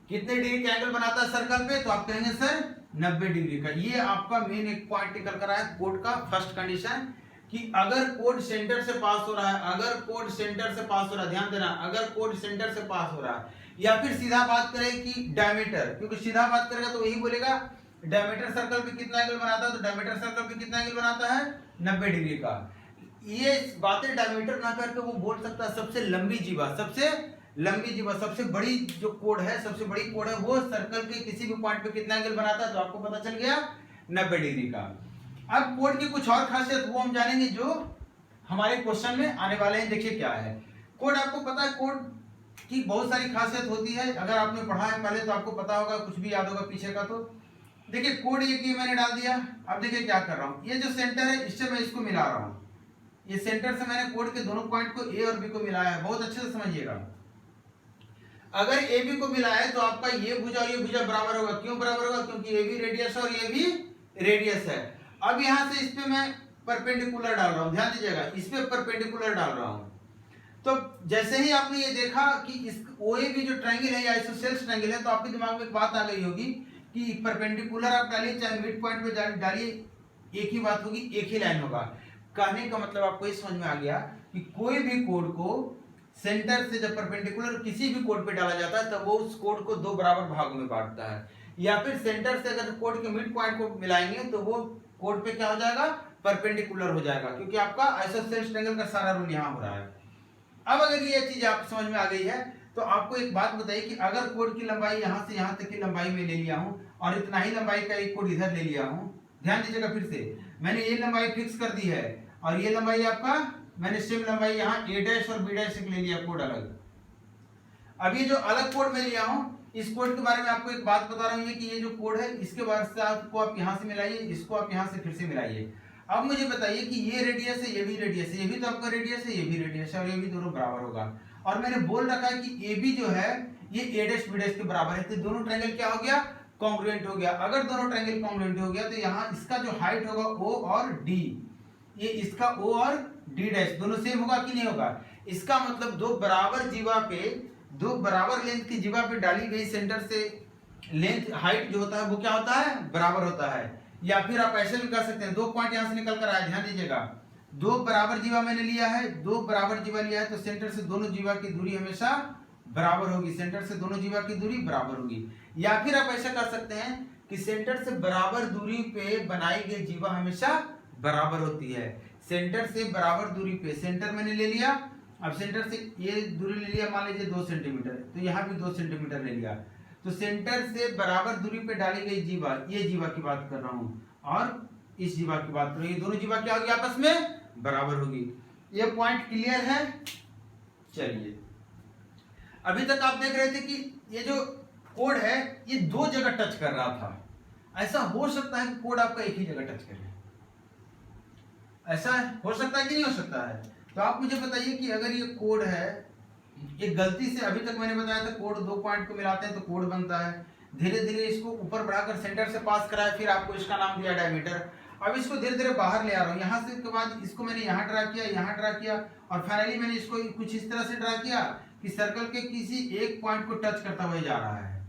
S1: कितने डिग्री का एंगल बनाता है सर्कल पे? तो आप कहेंगे सर 90 डिग्री का। ये आपका मेन एक पॉइंट निकल कर आया कोड का फर्स्ट कंडीशन, कि अगर कोड सेंटर से पास हो रहा है, अगर कोड सेंटर से पास हो रहा है, ध्यान देना, अगर कोड सेंटर से पास हो रहा है, या फिर सीधा बात करें कि डायमीटर, क्योंकि सीधा बात करेगा तो वही बोलेगा डायमीटर सर्कल पे कितना एंगल बनाता है, तो डायमीटर सर्कल पे कितना एंगल बनाता है? 90 डिग्री का। ये बातें डायमीटर ना करके वो बोल सकता है सबसे लंबी जीवा, सबसे लंबी जीवा, सबसे बड़ी जो कोड है, सबसे बड़ी कोड है, वो सर्कल के किसी भी पॉइंट पे कितना एंगल बनाता है, तो आपको पता चल गया 90 डिग्री का। अब कोड की कुछ और खासियत वो हम जानेंगे जो हमारे क्वेश्चन में आने वाले हैं। देखिए क्या है कोड, आपको पता है कोड की बहुत सारी खासियत होती है, अगर आपने पढ़ा है पहले तो आपको पता होगा, कुछ भी याद होगा पीछे का। तो देखिए कोड ये मैंने डाल दिया। अब देखिए क्या कर रहा हूं, ये जो सेंटर है इससे मैं इसको मिला रहा हूं, ये सेंटर से मैंने कोड के दोनों पॉइंट को ए और बी को मिलाया है। बहुत अच्छे से समझिएगा, अगर ए बी को मिलाया है तो आपका ये भुजा और ये भुजा बराबर होगा। क्यों बराबर होगा? क्योंकि ये भी रेडियस है और ये भी रेडियस है। अब यहां से इस पे मैं परपेंडिकुलर डाल रहा हूं, ध्यान दीजिएगा, इस पे परपेंडिकुलर डाल रहा हूं। तो जैसे ही आपने ये देखा कि इस OAB जो ट्रायंगल है या आइसोसेल्स ट्रायंगल है, तो आपके दिमाग में एक बात आ गई होगी कि परपेंडिकुलर आप डालिए चाहे मिड पॉइंट पे डालिए, एक ही बात होगी, एक ही लाइन होगा। कहने का मतलब आपको ये समझ में आ गया कि कोई भी कोड को सेंटर से जब परपेंडिकुलर किसी भी कोड पे डाला जाता है तब वो उस कोड को दो बराबर भागों में बांटता है, या फिर सेंटर से अगर कोड के मिड पॉइंट को मिलाएंगे तो वो कोड पे क्या हो जाएगा? परपेंडिकुलर हो जाएगा, क्योंकि आपका आइसोसेल्स ट्रायंगल का सारा रूल यहाँ हो रहा है। अब अगर ये चीज आप समझ में आ गई है तो आपको एक बात बताइए कि अगर कोड की लंबाई यहां से यहां तक की लंबाई में ले लिया हूं और इतना ही लंबाई का एक कोड इधर ले लिया हूं, ध्यान दीजिएगा फिर से, मैंने ये लंबाई फिक्स कर दी है और ये लंबाई आपका मैंने सेम लंबाई यहाँ A' और B' ले लिया कोड अलग। अब ये जो अलग कोड में लिया हूं, इस कोड के बारे में आपको एक बात बता रहा हूं कि ये जो कोड है इसके बारे से आपको आप यहाँ से मिलाइए, इसको आप यहाँ से फिर से मिलाइए। अब मुझे बताइए कि ये रेडियस है, ये भी रेडियस है, ये भी तो आपका रेडियस है, ये भी रेडियस है, और ये भी दोनों बराबर होगा। और मैंने बोल रखा है कि ए बी जो है ये A' B' के बराबर है, तो दोनों ट्रायंगल क्या हो गया? कॉन्ग्रुएंट हो गया। अगर दोनों ट्रायंगल कॉन्ग्रुएंट हो गया तो यहाँ इसका जो हाइट होगा O और D, ये इसका O और D' दोनों सेम होगा कि नहीं होगा? इसका मतलब दो बराबर जीवा पे, दो बराबर लेंथ की जीवा पे डाली गई सेंटर से लेंथ हाइट जो होता है वो क्या होता है? बराबर होता है। या फिर आप ऐसे भी कर सकते हैं, दो पॉइंट यहां से निकल कर आया, ध्यान दीजिएगा, दो बराबर जीवा मैंने लिया है, दो बराबर जीवा लिया है तो सेंटर से दोनों जीवा की दूरी हमेशा बराबर होगी, सेंटर से दोनों जीवा की दूरी बराबर होगी। या फिर आप ऐसा कर सकते हैं कि सेंटर से बराबर दूरी पे बनाई गई जीवा हमेशा बराबर होती है। सेंटर से बराबर दूरी पे, सेंटर मैंने ले लिया, अब सेंटर से ये दूरी ले लिया मान लीजिए 2 सेंटीमीटर, तो यहाँ भी 2 सेंटीमीटर ले लिया, तो सेंटर से बराबर दूरी पे डाली गई जीवा, ये जीवा की बात कर रहा हूं और इस जीवा की बात कर रहा हूं, ये दोनों जीवा क्या होगी? आपस में बराबर होगी। ये पॉइंट क्लियर है? चलिए, अभी तक आप देख रहे थे कि ये जो कोड है ये दो जगह टच कर रहा था। ऐसा हो सकता है कि कोड आपका एक ही जगह टच करे, ऐसा हो सकता है कि नहीं हो सकता है? तो आप मुझे बताइए कि अगर ये कोड है, ये गलती से, अभी तक मैंने बताया था कोड दो पॉइंट को मिलाते हैं तो कोड बनता है, धीरे धीरे इसको ऊपर बढ़ाकर सेंटर से पास कराया, फिर आपको इसका नाम दिया डायमीटर। अब इसको धीरे धीरे बाहर ले आ रहा हूँ, यहाँ से के बाद इसको मैंने यहाँ ड्रा किया, यहाँ ड्रा किया, और फाइनली मैंने इसको कुछ इस तरह से ड्रा किया कि सर्कल के किसी एक पॉइंट को टच करता हुआ जा रहा है,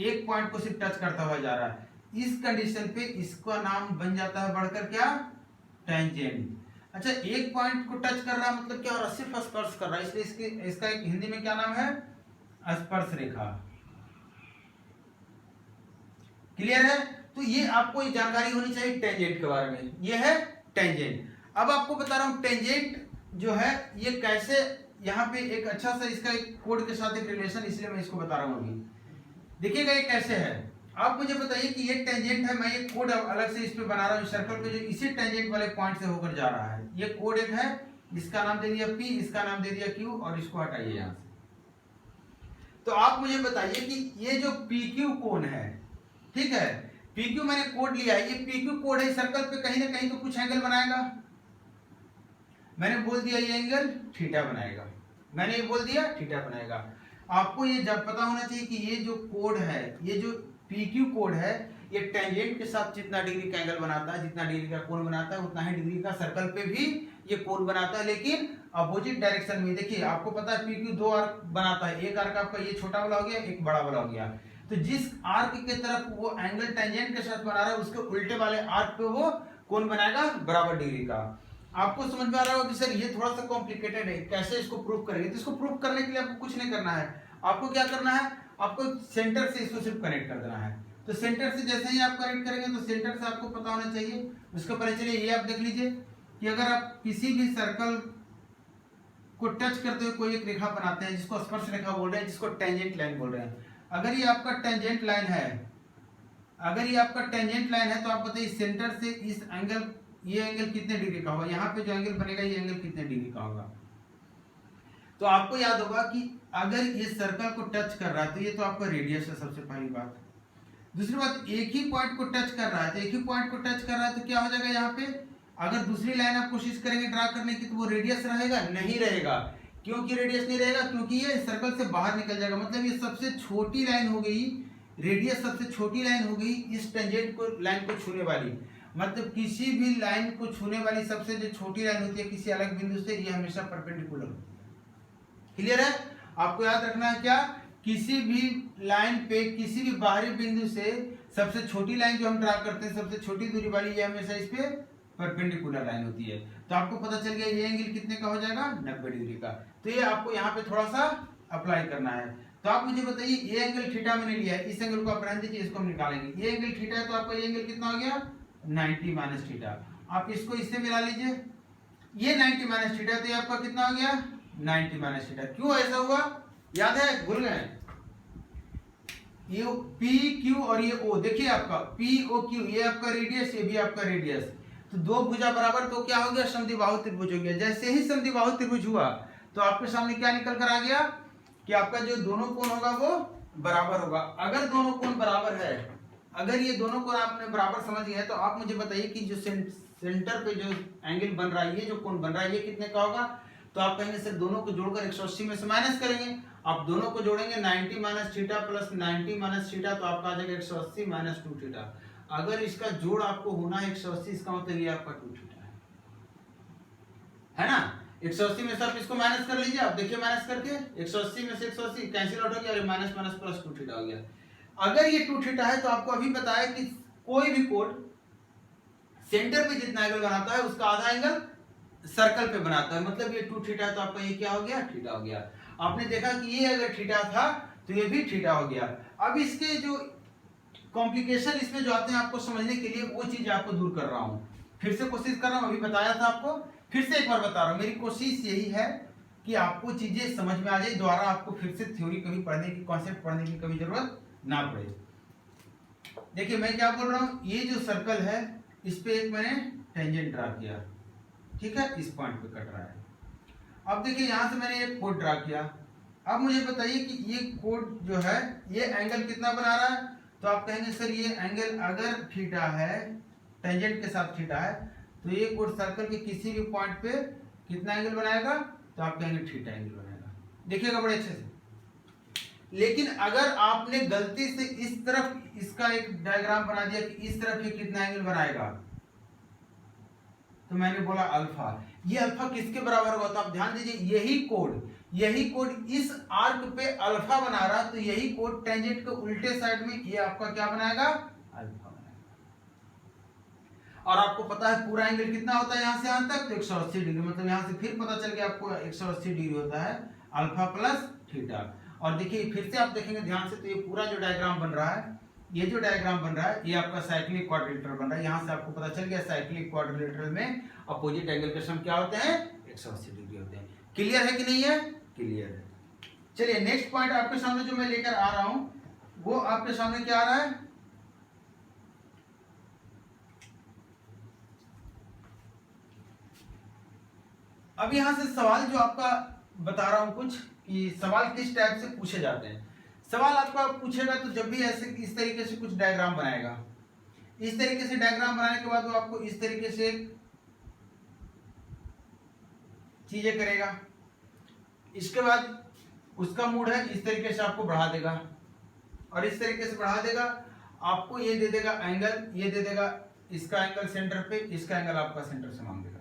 S1: एक पॉइंट को सिर्फ टच करता हुआ जा रहा है। इस कंडीशन पे इसका नाम बन जाता है बढ़कर क्या? टेंजेंट। अच्छा, एक पॉइंट को टच कर रहा है मतलब क्या हो रहा है, सिर्फ स्पर्श कर रहा है, इसलिए इसका एक हिंदी में क्या नाम है, स्पर्श रेखा। क्लियर है? तो ये आपको ये जानकारी होनी चाहिए टेंजेंट के बारे में। ये है टेंजेंट। अब आपको बता रहा हूं टेंजेंट जो है ये कैसे, यहाँ पे एक अच्छा सा इसका एक कोड के साथ एक रिलेशन, इसलिए मैं इसको बता रहा हूं अभी। देखिएगा ये कैसे है, आप मुझे बताइए कि ये टेंजेंट है, मैं ये कोड अलग से इस पे बना रहा हूँ सर्कल पे, जो इसी टेंजेंट वाले पॉइंट से होकर जा रहा है। ये कोड एक है, इसका नाम दे दिया P, इसका नाम दे दिया Q, और इसको हटाइए यहाँ से। तो आप मुझे बताइए कि ये जो PQ कोण है, ठीक है, PQ मैंने कोड लिया है, ये PQ कोड है, सर्कल पे कहीं ना कहीं तो कुछ एंगल बनाएगा। मैंने बोल दिया ये एंगल थीटा बनाएगा, मैंने ये बोल दिया थीटा बनाएगा। आपको ये जब पता होना चाहिए कि ये जो कोड है, ये जो PQ कोड है, ये टेंजेंट के साथ जितना डिग्री का एंगल बनाता है, जितना डिग्री का कोण बनाता है, उतना ही डिग्री का सर्कल पे भी ये कोण बनाता है, लेकिन अपोजिट डायरेक्शन में। देखिए आपको पता है PQ दो आर्क बनाता है, एक आर्क आपका ये छोटा वाला हो गया, एक बड़ा वाला हो गया। तो जिस आर्क के तरफ वो एंगल टेंजेंट के साथ बना रहा है, उसके उल्टे वाले आर्क पे वो कोण बनाएगा बराबर डिग्री का। आपको समझ में आ रहा होगा कि सर ये थोड़ा सा कॉम्प्लिकेटेड है, कैसे इसको प्रूव करेंगे? तो इसको प्रूव करने के लिए आपको कुछ नहीं करना है, आपको क्या करना है, आपको सेंटर से इसको सिर्फ कनेक्ट कर देना है। तो सेंटर से जैसे ही आप कनेक्ट करेंगे तो सेंटर से आपको पता होना चाहिए, उसके पहले चलिए ये आप देख लीजिए कि अगर आप किसी भी सर्कल को टच करते हुए कोई एक रेखा बनाते हैं, जिसको स्पर्श रेखा बोल रहे हैं, जिसको टेंजेंट लाइन बोल रहे हैं। अगर ये आपका टेंजेंट लाइन है, अगर ये आपका टेंजेंट लाइन है, तो आप बताइए सेंटर से इस एंगल, ये एंगल कितने डिग्री का होगा, यहाँ पे जो एंगल बनेगा ये एंगल कितने डिग्री का होगा। तो आपको याद होगा कि अगर ये सर्कल को टच कर रहा है तो ये तो आपका रेडियस है, सबसे पहली बात। दूसरी बात, एक ही पॉइंट को टच कर रहा है, तो एक ही पॉइंट को टच कर रहा है तो क्या हो जाएगा यहाँ पे, अगर दूसरी लाइन आप कोशिश करेंगे ड्रा करने की तो वो रेडियस रहेगा, नहीं रहेगा। क्योंकि रेडियस नहीं रहेगा, क्योंकि ये सर्कल से बाहर निकल जाएगा, मतलब ये सबसे छोटी लाइन हो गई, रेडियस सबसे छोटी लाइन हो गई इस टेंजेंट को, लाइन को छूने वाली। मतलब किसी भी लाइन को छूने वाली सबसे जो छोटी लाइन होती है किसी अलग बिंदु से, ये हमेशा परपेंडिकुलर होती है। क्लियर है? आपको याद रखना है क्या, किसी भी लाइन पे किसी भी बाहरी बिंदु से सबसे छोटी लाइन जो हम ड्रा करते हैं, सबसे छोटी दूरी वाली, ये हमेशा इस पे परपेंडिकुलर लाइन होती है। तो आपको पता चल गया ये एंगल कितने का हो जाएगा, 90 डिग्री का। तो ये आपको यहाँ पे थोड़ा सा अप्लाई करना है। तो आप मुझे बताइए ये एंगल थीटा मैंने लिया है, इस एंगल को आप रहने दीजिए, इसको हम निकालेंगे। ये एंगल थीटा है तो आपका ये एंगल कितना हो गया, 90 माइनस थीटा। आप इसको इससे मिला लीजिए, ये 90 माइनस थीटा, तो ये आपका कितना हो गया, 90 माइनस थीटा। क्यों ऐसा हुआ, याद है, भूल गए? ये पी क्यू और ये ओ, देखिए आपका पी ओ क्यू, ये आपका रेडियस, ये भी आपका रेडियस। तो दो भुजा बराबर, तो क्या हो गया, समद्विबाहु त्रिभुज हो गया। जैसे ही समद्विबाहु त्रिभुज हुआ तो आपके सामने क्या निकल कर आ गया कि आपका जो दोनों कोण होगा वो बराबर होगा। अगर दोनों कोण बराबर है, अगर ये दोनों कोण आपने बराबर समझ गए, तो आप मुझे बताइए कि जो सेंटर पे जो एंगल बन रहा है, ये जो कोण बन रहा है, ये कितने का होगा। तो आप कहेंगे सर दोनों को जोड़कर 180 में से माइनस करेंगे। आप दोनों को जोड़ेंगे 90 minus theta plus 90 minus theta, तो आपका आ जाएगा 180 माइनस 2 थीटा। अगर इसका जोड़ आपको होना है 180, इसका मतलब ये आपका 2 थीटा है ना। 180 में से आप इसको माइनस कर लीजिए, आप देखिए माइनस करके 180 में से 180 कैंसिल आउट हो गया, और माइनस माइनस प्लस 2 थीटा हो गया। अगर ये 2 थीटा है तो आपको अभी बताया कि कोई भी कोण सेंटर पे जितना एंगल बनाता है उसका आधा एंगल सर्कल पे बनाता है, मतलब ये 2 थीटा, तो आपका ये क्या हो गया, थीटा हो गया। आपने देखा कि ये अगर थीटा था तो ये भी थीटा हो गया। अब इसके जो कॉम्प्लिकेशन इसमें जो आते हैं आपको समझने के लिए, वो चीज आपको दूर कर रहा हूं, फिर से कोशिश कर रहा हूं। अभी बताया था आपको, फिर से एक बार बता रहा हूं। मेरी कोशिश यही है कि आपको चीजें समझ में आ जाए, दोबारा आपको फिर से थ्योरी कभी पढ़ने की, कॉन्सेप्ट पढ़ने की कभी जरूरत ना पड़े। देखिए मैं क्या बोल रहा हूं, ये जो सर्कल है इस पे एक मैंने टेंजेंट ड्रा किया, ठीक है, इस पॉइंट पे कट रहा है। अब देखिए यहां से मैंने एक कोड ड्रा किया। अब मुझे बताइए कि ये कोड जो है ये एंगल कितना बना रहा है। तो आप कहेंगे सर ये एंगल अगर थीटा है, टेंजेंट के साथ थीटा है, तो ये कोड सर्कल के किसी भी पॉइंट पे कितना एंगल बनाएगा, तो आप कहेंगे थीटा एंगल बनाएगा। देखिएगा बड़े अच्छे से। लेकिन अगर आपने गलती से इस तरफ इसका एक डायग्राम बना दिया कि इस तरफ ये कितना एंगल बनाएगा, तो मैंने बोला अल्फा। ये अल्फा किसके बराबर होगा, तो आप ध्यान दीजिए, यही कोड इस आर्क पे अल्फा बना रहा, तो यही कोड टेंजेंट के उल्टे साइड में ये आपका क्या बनाएगा, अल्फा बनाएगा। और आपको पता है पूरा एंगल कितना होता है यहाँ से यहाँ तक, तो 180 डिग्री। मतलब यहाँ से फिर पता चल गया आपको 180 डिग्री होता है अल्फा प्लस थीटा। और देखिए फिर से आप देखेंगे ध्यान से, तो ये पूरा जो डायग्राम बन रहा है, ये जो डायग्राम बन रहा है, ये आपका साइक्लिक क्वाड्रिलेटरल बन रहा है। यहाँ से आपको पता चल गया साइक्लिक क्वाड्रिलेटरल में अपोजिट एंगल के सम क्या होते हैं, 180 डिग्री होते हैं। क्लियर है कि नहीं है? क्लियर है। चलिए नेक्स्ट पॉइंट आपके सामने जो मैं लेकर आ रहा हूं वो आपके सामने क्या आ रहा है, अब यहां से सवाल जो आपका बता रहा हूं कुछ, कि सवाल किस टाइप से पूछे जाते हैं। सवाल आपका पूछेगा तो जब भी ऐसे इस तरीके से कुछ डायग्राम बनाएगा, इस तरीके से डायग्राम बनाने के बाद वो आपको इस तरीके से चीजें करेगा। इसके बाद उसका मूड है इस तरीके से आपको बढ़ा देगा, और इस तरीके से बढ़ा देगा, आपको ये दे देगा एंगल, ये दे देगा इसका एंगल सेंटर पे, इसका एंगल आपका सेंटर से मांग देगा।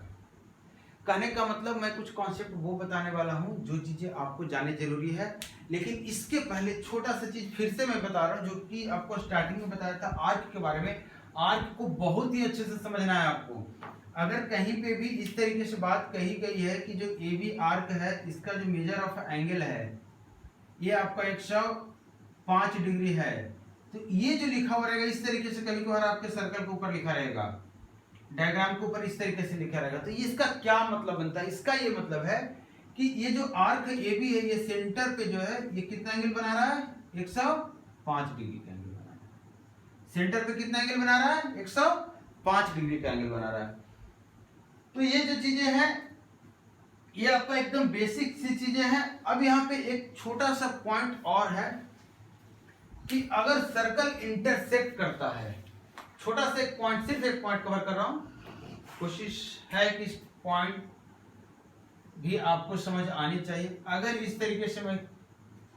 S1: कहने का मतलब मैं कुछ कॉन्सेप्ट वो बताने वाला हूं जो चीजें आपको जाननी जरूरी है, लेकिन इसके पहले छोटा सा चीज फिर से मैं बता रहा हूं जो कि आपको स्टार्टिंग में बताया था आर्क के बारे में। आर्क को बहुत ही अच्छे से समझना है आपको। अगर कहीं पे भी इस तरीके से बात कही गई है कि जो ए बी आर्क है, इसका जो मेजर ऑफ एंगल है ये आपका 105 डिग्री है, तो ये जो लिखा हुआ रहेगा इस तरीके से, कभी कभार आपके सर्कल के ऊपर लिखा रहेगा, डायग्राम के ऊपर इस तरीके से लिखा रहेगा, तो ये इसका क्या मतलब बनता है? इसका ये मतलब है कि ये जो आर्क है ए बी है, ये सेंटर पे जो है ये कितना एंगल बना रहा है, 105 डिग्री का एंगल बना रहा है। सेंटर पे कितना एंगल बना रहा है, 105 डिग्री का एंगल बना रहा है। तो ये जो चीजें हैं ये आपका एकदम बेसिक सी चीजें हैं। अब यहाँ पे एक छोटा सा पॉइंट और है कि अगर सर्कल इंटरसेक्ट करता है, छोटा सा एक पॉइंट, सिर्फ एक पॉइंट कवर कर रहा हूं, कोशिश है कि इस पॉइंट भी आपको समझ आनी चाहिए। अगर इस तरीके से मैं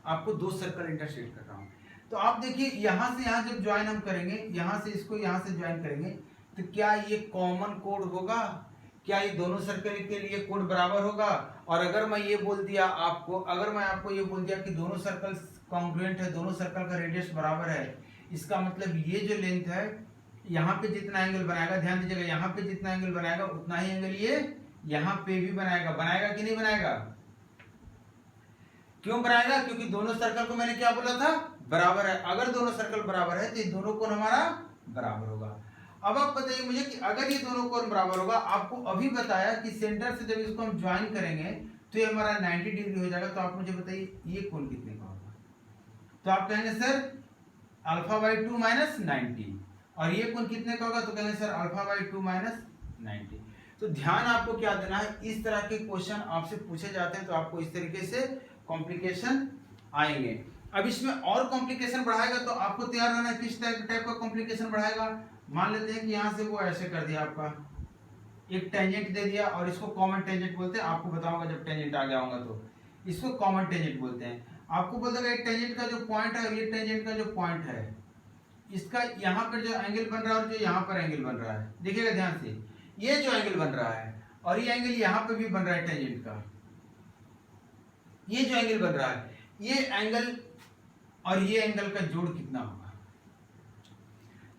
S1: आपको दो सर्कल इंटरसेक्ट कर रहा हूं, तो आप देखिए यहां से यहां जब ज्वाइन हम करेंगे, यहां से इसको यहां से ज्वाइन करेंगे, तो क्या ये कॉमन कोड होगा? क्या ये दोनों सर्कल के लिए कोड बराबर होगा? और अगर मैं ये बोल दिया आपको, अगर मैं आपको ये बोल दिया कि दोनों सर्कल कॉन्ग्रुएंट है, दोनों सर्कल का रेडियस बराबर है, इसका मतलब ये जो लेंथ है यहाँ पे जितना एंगल बनाएगा, ध्यान दीजिएगा, यहाँ पे जितना एंगल बनाएगा उतना ही एंगल ये यहाँ पे भी बनाएगा। बनाएगा कि नहीं बनाएगा? क्यों बनाएगा? क्योंकि दोनों सर्कल को मैंने क्या बोला था, बराबर है। अगर दोनों सर्कल बराबर है तो ये दोनों कोण हमारा बराबर होगा। अब आप बताइए मुझे कि अगर ये दोनों कोण बराबर होगा, आपको अभी बताया कि सेंटर से जब इसको हम ज्वाइन करेंगे तो ये हमारा 90 डिग्री हो जाएगा। तो आप मुझे बताइए ये कोण कितने का होगा? तो आप कहेंगे सर α/2 माइनस 90। और ये कोण कितने का होगा? तो कहेंगे सर α/2 माइनस 90। तो ध्यान आपको क्या देना है, इस तरह के क्वेश्चन आपसे पूछे जाते हैं तो आपको इस तरीके से कॉम्प्लिकेशन आएंगे। अब इसमें और कॉम्प्लिकेशन बढ़ाएगा तो आपको तैयार रहना है किस टाइप का कॉम्प्लिकेशन बढ़ाएगा। मान लेते हैं कि यहाँ से वो ऐसे कर दिया, आपका एक टेंजेंट दे दिया, और इसको कॉमन टेंजेंट बोलते हैं। आपको बताऊंगा जब टेंजेंट आ गया होगा तो इसको कॉमन टेंजेंट बोलते हैं। आपको बोल देगा एक टेंजेंट का जो पॉइंट है और ये टेंजेंट का जो पॉइंट है, इसका यहाँ पर जो एंगल बन रहा है और जो यहाँ पर एंगल बन रहा है, देखिएगा ध्यान से, ये जो एंगल बन रहा है और ये एंगल यहाँ पे भी बन रहा है टेंजेंट का, ये जो एंगल बन रहा है, ये एंगल और ये एंगल का जोड़ कितना होगा?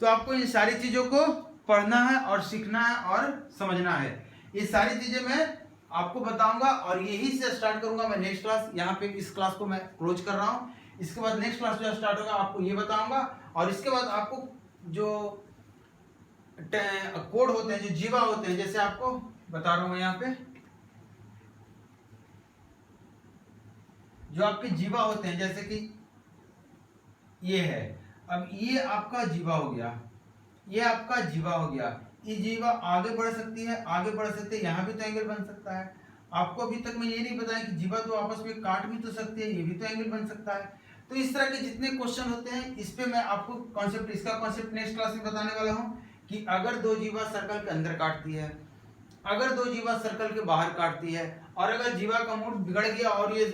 S1: तो आपको इन सारी चीजों को पढ़ना है और सीखना है और समझना है। ये सारी चीजें मैं आपको बताऊंगा और यही से स्टार्ट करूंगा मैं नेक्स्ट क्लास। यहाँ पे इस क्लास को मैं क्लोज कर रहा हूँ। इसके बाद नेक्स्ट क्लास जो स्टार्ट होगा आपको ये बताऊंगा, और इसके बाद आपको जो कोड होते हैं, जो जीवा होते हैं, जैसे आपको बता रहा हूं यहाँ पे जो आपके जीवा होते हैं, जैसे कि ये है, अब ये आपका जीवा हो गया, ये आपका जीवा हो गया। ये जीवा आगे बढ़ सकती है, आगे बढ़ सकते हैं, यहाँ भी तो एंगल बन सकता है। आपको अभी तक मैं ये नहीं बताया कि जीवा तो आपस में काट भी तो सकती है, ये भी तो एंगल बन सकता है। तो इस तरह के जितने क्वेश्चन होते हैं इस पे मैं आपको कॉन्सेप्ट, इसका कॉन्सेप्ट नेक्स्ट क्लास में बताने वाला हूँ कि अगर दो जीवा सर्कल के अंदर काटती है, अगर दो जीवा सर्कल के बाहर काटती है, और अगर जीवा का मूड बिगड़ गया और ये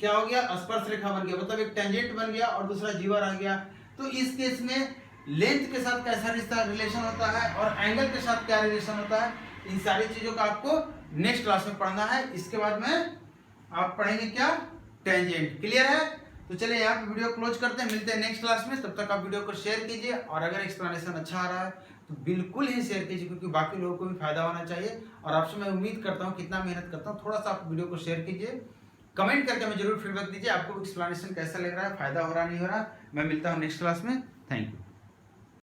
S1: क्या हो गया, स्पर्श रेखा बन गया, मतलब एक टेंजेंट बन गया और दूसरा जीवा रह गया, तो इस केस में लेंथ के साथ कैसा रिश्ता रिलेशन होता है और एंगल के साथ क्या रिलेशन होता है, इन सारी चीजों का आपको नेक्स्ट क्लास में पढ़ना है। इसके बाद में आप पढ़ेंगे क्या, टेंजेंट। क्लियर है? तो चलिए यहाँ पे वीडियो क्लोज करते हैं, मिलते हैं नेक्स्ट क्लास में। तब तक आप वीडियो को शेयर कीजिए, और अगर एक्सप्लेनेशन अच्छा आ रहा है तो बिल्कुल ही शेयर कीजिए, क्योंकि बाकी लोगों को भी फायदा होना चाहिए। और आपसे मैं उम्मीद करता हूँ, कितना मेहनत करता हूँ, थोड़ा सा आप वीडियो को शेयर कीजिए, कमेंट करके हमें जरूर फीडबैक दीजिए, आपको एक्सप्लेनेशन कैसा लग रहा है, फायदा हो रहा नहीं हो रहा। मैं मिलता हूँ नेक्स्ट क्लास में। Thank you.